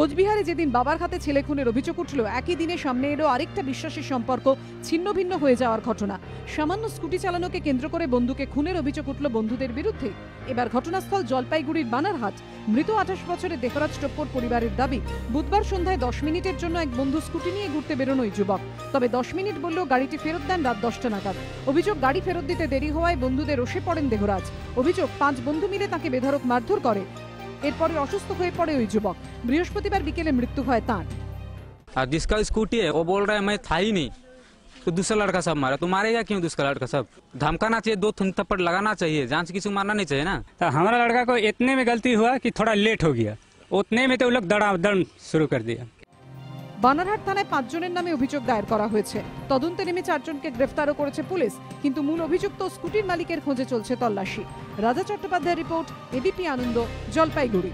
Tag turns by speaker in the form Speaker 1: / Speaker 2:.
Speaker 1: কোচবিহারে যেদিন বাবার হাতে ছেলে খুনের অভিযোগ উঠল, একই দিনে সামনে এলো আরেকটা বিশ্বাসের সম্পর্ক ছিন্ন ভিন্ন হয়ে যাওয়ার ঘটনা। সামান্য স্কুটি চালানোকে কেন্দ্র করে বন্ধুকে খুনের অভিযোগ উঠল বন্ধুদের বিরুদ্ধে। এবার ঘটনাস্থল জলপাইগুড়ির বানারহাট। মৃত 28 বছরের দেহরাজ টপ্পর পরিবারের দাবি, বুধবার সন্ধ্যায় 10 মিনিটের জন্য এক বন্ধু স্কুটি নিয়ে ঘুরতে বেরোনো ওই যুবক। তবে 10 মিনিট বললেও গাড়িটি ফেরত দেন রাত 10টা নাগাদ। অভিযোগ, গাড়ি ফেরত দিতে দেরি হওয়ায় বন্ধুদের রোষে পড়েন দেহরাজ। অভিযোগ, 5 বন্ধু মিলে তাকে বেধড়ক মারধর করে। এরপরে অসুস্থ হয়ে পড়ে ওই যুবক। বৃহস্পতিবার বিকেলে মৃত্যু হয় তাঁর।
Speaker 2: और जिसका स्कूटी है वो बोल रहा है मैं था ही नहीं, तो दूसरा लड़का सब मारा। तो मारेगा क्यों दूसरा लड़का? सब धमकाना चाहिए, 2 थप्पड़ लगाना चाहिए, जान से किसी को मारना नहीं चाहिए ना।
Speaker 3: तो हमारा लड़का को इतने में गलती हुआ कि थोड़ा लेट हो गया, उतने में तो वो लोग दड़ादड़ शुरू कर दिया।
Speaker 1: বানারহাট থানায় 5 জনের নামে অভিযোগ দায়ের করা হয়েছে। তদন্তে নেমে 4 জনকে গ্রেফতারও করেছে পুলিশ, কিন্তু মূল অভিযুক্ত স্কুটির মালিকের খোঁজে চলছে তল্লাশি। রাজা চট্টোপাধ্যায়ের রিপোর্ট, এবিপি আনন্দ, জলপাইগুড়ি।